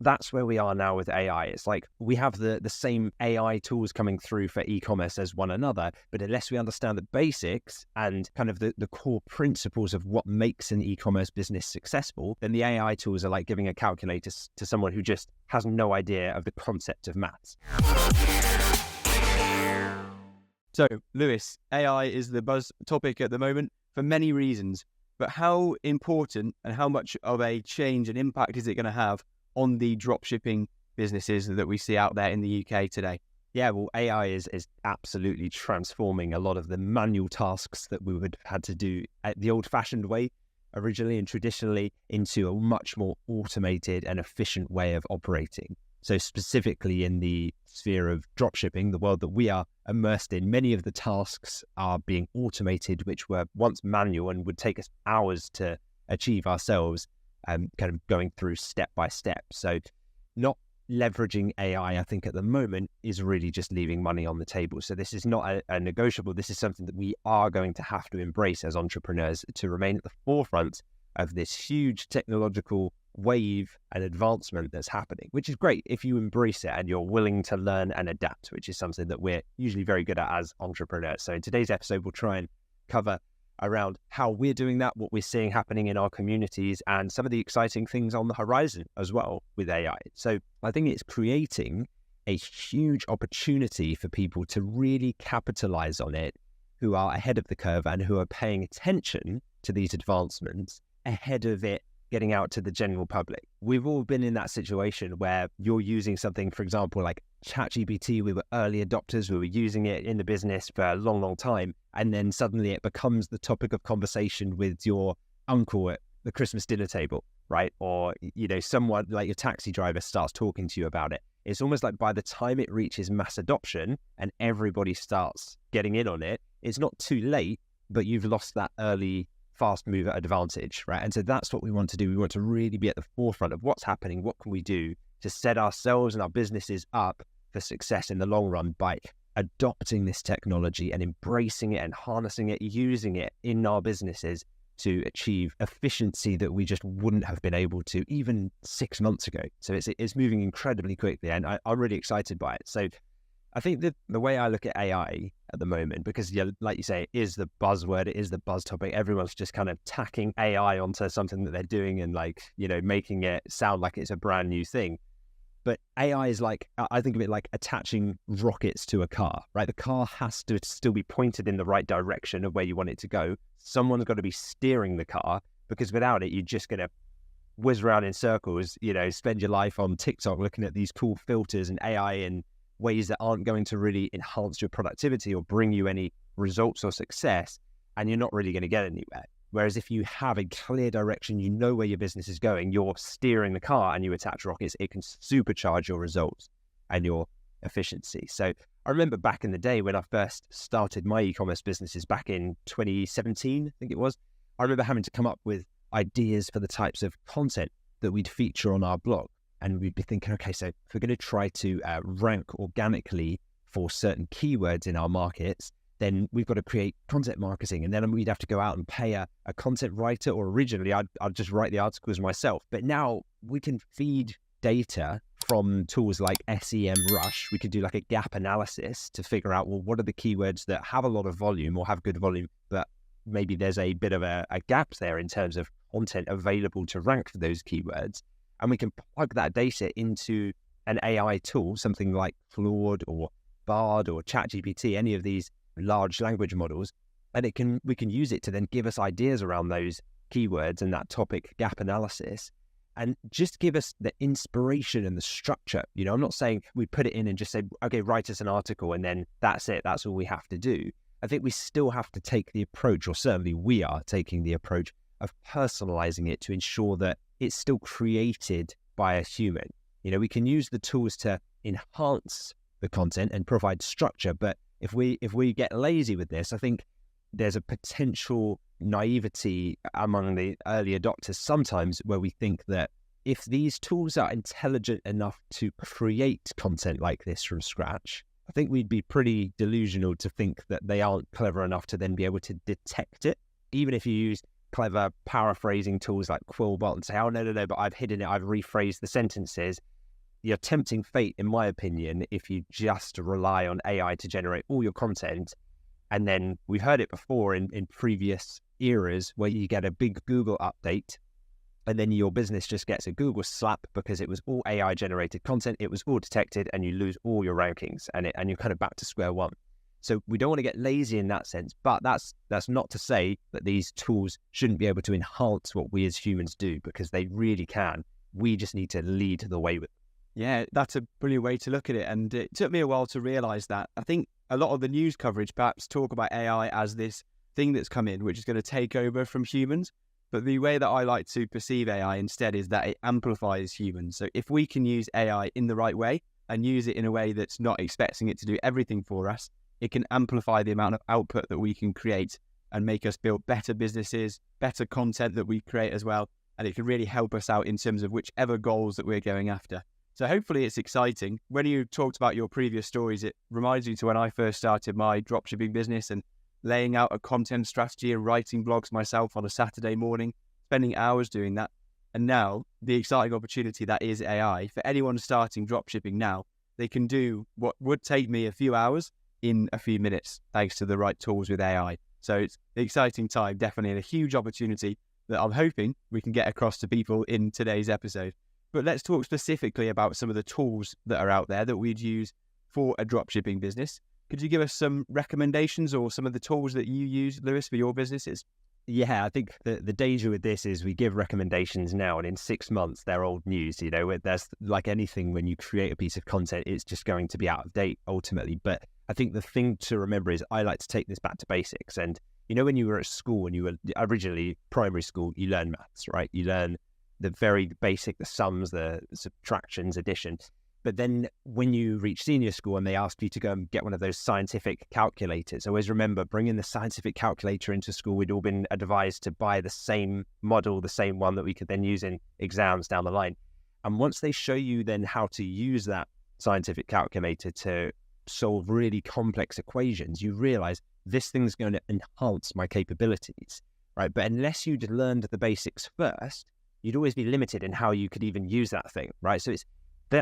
that's where we are now with AI. It's like we have the same AI tools coming through for e-commerce as one another, but unless we understand the basics and kind of the core principles of what makes an e-commerce business successful, then the AI tools are like giving a calculator to someone who just has no idea of the concept of maths. So, Lewis, AI is the buzz topic at the moment for many reasons, but how important and how much of a change and impact is it going to have on the dropshipping businesses that we see out there in the UK today? Yeah, well, AI is absolutely transforming a lot of the manual tasks that we would have had to do at the old-fashioned way originally and traditionally into a much more automated and efficient way of operating. So specifically in the sphere of dropshipping, the world that we are immersed in, many of the tasks are being automated, which were once manual and would take us hours to achieve ourselves, kind of going through step by step. So not leveraging AI, I think at the moment, is really just leaving money on the table. So this is not a negotiable. This is something that we are going to have to embrace as entrepreneurs to remain at the forefront of this huge technological wave and advancement that's happening, which is great if you embrace it and you're willing to learn and adapt, which is something that we're usually very good at as entrepreneurs. So in today's episode, we'll try and cover around how we're doing that, what we're seeing happening in our communities, and some of the exciting things on the horizon as well with AI. So I think it's creating a huge opportunity for people to really capitalize on it, who are ahead of the curve and who are paying attention to these advancements ahead of it getting out to the general public. We've all been in that situation where you're using something, for example, like ChatGPT. We were early adopters. We were using it in the business for a long, long time. And then suddenly it becomes the topic of conversation with your uncle at the Christmas dinner table, right? Or, you know, someone like your taxi driver starts talking to you about it. It's almost like by the time it reaches mass adoption and everybody starts getting in on it, it's not too late, but you've lost that early fast mover advantage, right? And so that's what we want to do. We want to really be at the forefront of what's happening. What can we do to set ourselves and our businesses up for success in the long run by adopting this technology and embracing it and harnessing it, using it in our businesses to achieve efficiency that we just wouldn't have been able to even 6 months ago. So it's moving incredibly quickly, and I'm really excited by it. So I think the way I look at AI at the moment, because like you say, it is the buzzword, it is the buzz topic. Everyone's just kind of tacking AI onto something that they're doing and like, you know, making it sound like it's a brand new thing. But AI is like, I think of it like attaching rockets to a car, right? The car has to still be pointed in the right direction of where you want it to go. Someone's got to be steering the car, because without it, you're just going to whiz around in circles, you know, spend your life on TikTok looking at these cool filters and AI and ways that aren't going to really enhance your productivity or bring you any results or success, and you're not really going to get anywhere. Whereas if you have a clear direction, you know where your business is going, you're steering the car and you attach rockets, it can supercharge your results and your efficiency. So I remember back in the day when I first started my e-commerce businesses back in 2017, I think it was, I remember having to come up with ideas for the types of content that we'd feature on our blog. And we'd be thinking, okay, so if we're going to try to rank organically for certain keywords in our markets, then we've got to create content marketing. And then we'd have to go out and pay a content writer, or originally I'd just write the articles myself. But now we can feed data from tools like SEMrush. We could do like a gap analysis to figure out, well, what are the keywords that have a lot of volume or have good volume, but maybe there's a bit of a gap there in terms of content available to rank for those keywords. And we can plug that data into an AI tool, something like Claude or Bard or ChatGPT, any of these large language models, and we can use it to then give us ideas around those keywords and that topic gap analysis, and just give us the inspiration and the structure. You know, I'm not saying we put it in and just say, okay, write us an article and then that's it, that's all we have to do. I think we still have to take the approach, or certainly we are taking the approach of personalizing it to ensure that it's still created by a human. You know, we can use the tools to enhance the content and provide structure, but if we get lazy with this, I think there's a potential naivety among the early adopters sometimes where we think that if these tools are intelligent enough to create content like this from scratch, I think we'd be pretty delusional to think that they aren't clever enough to then be able to detect it. Even if you use clever paraphrasing tools like Quillbot and say, oh, no, but I've hidden it, I've rephrased the sentences. You're tempting fate, in my opinion, if you just rely on AI to generate all your content. And then we've heard it before in previous eras where you get a big Google update and then your business just gets a Google slap because it was all AI generated content, it was all detected, and you lose all your rankings and you're kind of back to square one. So we don't want to get lazy in that sense, but that's not to say that these tools shouldn't be able to enhance what we as humans do, because they really can. We just need to lead the way with them. Yeah, that's a brilliant way to look at it. And it took me a while to realize that. I think a lot of the news coverage perhaps talk about AI as this thing that's come in, which is going to take over from humans. But the way that I like to perceive AI instead is that it amplifies humans. So if we can use AI in the right way and use it in a way that's not expecting it to do everything for us, it can amplify the amount of output that we can create and make us build better businesses, better content that we create as well. And it can really help us out in terms of whichever goals that we're going after. So hopefully it's exciting. When you talked about your previous stories, it reminds me to when I first started my dropshipping business and laying out a content strategy and writing blogs myself on a Saturday morning, spending hours doing that. And now the exciting opportunity that is AI, for anyone starting dropshipping now, they can do what would take me a few hours in a few minutes, thanks to the right tools with AI. So it's an exciting time, definitely, and a huge opportunity that I'm hoping we can get across to people in today's episode. But let's talk specifically about some of the tools that are out there that we'd use for a dropshipping business. Could you give us some recommendations or some of the tools that you use, Lewis, for your businesses? Yeah, I think the danger with this is we give recommendations now, and in 6 months they're old news. There's like anything, when you create a piece of content, it's just going to be out of date ultimately. But I think the thing to remember is I like to take this back to basics. And when you were at school, when you were originally primary school, you learn maths, right? You learn the very basic, the sums, the subtractions, addition. But then when you reach senior school and they ask you to go and get one of those scientific calculators, always remember, bringing the scientific calculator into school, we'd all been advised to buy the same model, the same one that we could then use in exams down the line. And once they show you then how to use that scientific calculator to solve really complex equations, you realize this thing's going to enhance my capabilities, right? But unless you'd learned the basics first, you'd always be limited in how you could even use that thing, right? So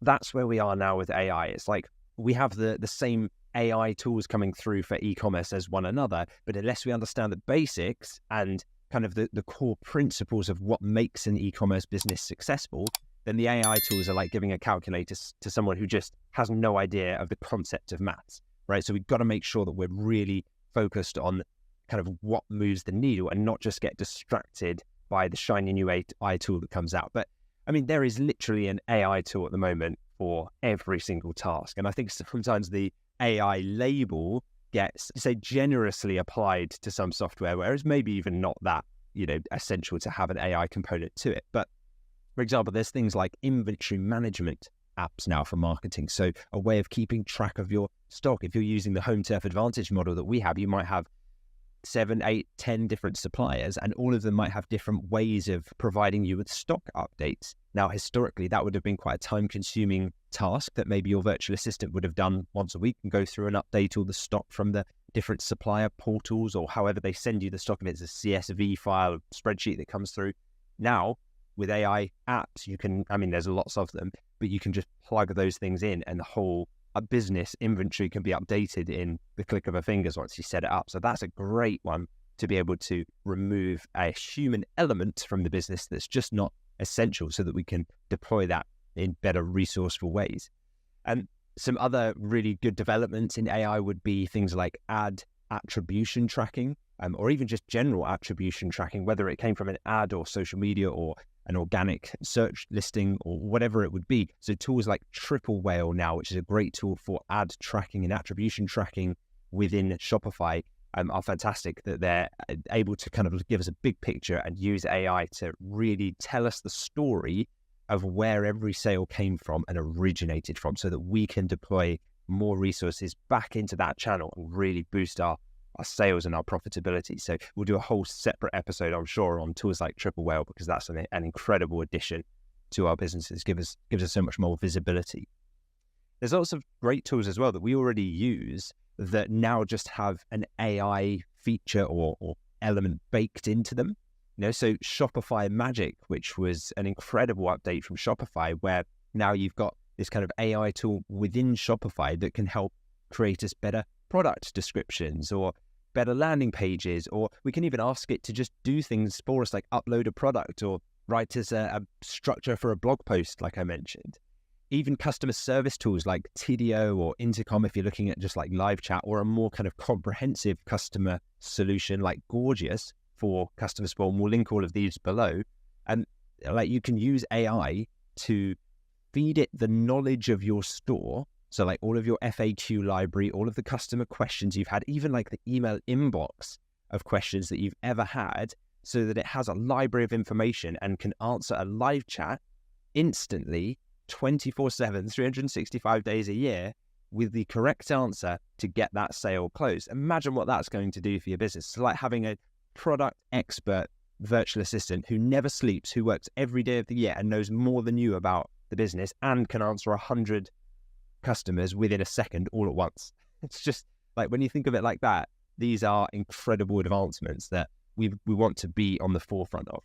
that's where we are now with AI. It's like we have the same AI tools coming through for e-commerce as one another, but unless we understand the basics and kind of the core principles of what makes an e-commerce business successful, then the AI tools are like giving a calculator to someone who just has no idea of the concept of maths, right? So we've got to make sure that we're really focused on kind of what moves the needle and not just get distracted by the shiny new AI tool that comes out. But I mean, there is literally an AI tool at the moment for every single task. And I think sometimes the AI label gets, say, generously applied to some software, whereas maybe even not that, essential to have an AI component to it. But for example, there's things like inventory management apps now for marketing. So a way of keeping track of your stock. If you're using the Home Turf Advantage model that we have, you might have 7, 8, 10 different suppliers, and all of them might have different ways of providing you with stock updates. Now, historically, that would have been quite a time-consuming task that maybe your virtual assistant would have done once a week and go through and update all the stock from the different supplier portals or however they send you the stock, if it's a CSV file, spreadsheet that comes through. Now, with AI apps, there's lots of them, but you can just plug those things in and the whole business inventory can be updated in the click of a fingers once you set it up. So that's a great one to be able to remove a human element from the business that's just not essential, so that we can deploy that in better resourceful ways. And some other really good developments in AI would be things like ad attribution tracking, or even just general attribution tracking, whether it came from an ad or social media or an organic search listing or whatever it would be. So tools like Triple Whale now, which is a great tool for ad tracking and attribution tracking within Shopify, are fantastic, that they're able to kind of give us a big picture and use AI to really tell us the story of where every sale came from and originated from, so that we can deploy more resources back into that channel and really boost our sales and our profitability. So we'll do a whole separate episode, I'm sure, on tools like Triple Whale, because that's an incredible addition to our businesses, gives us so much more visibility. There's lots of great tools as well that we already use that now just have an AI feature or element baked into them. So Shopify Magic, which was an incredible update from Shopify, where now you've got this kind of AI tool within Shopify that can help create us better product descriptions or better landing pages, or we can even ask it to just do things for us, like upload a product or write us a structure for a blog post, like I mentioned. Even customer service tools like TDO or Intercom, if you're looking at just like live chat, or a more kind of comprehensive customer solution like Gorgias for customer support. And we'll link all of these below. And like you can use AI to feed it the knowledge of your store. So like all of your FAQ library, all of the customer questions you've had, even like the email inbox of questions that you've ever had, so that it has a library of information and can answer a live chat instantly, 24/7, 365 days a year, with the correct answer to get that sale closed. Imagine what that's going to do for your business. It's like having a product expert virtual assistant who never sleeps, who works every day of the year and knows more than you about the business and can answer 100 customers within a second all at once. It's just like, when you think of it like that, these are incredible advancements that we want to be on the forefront of.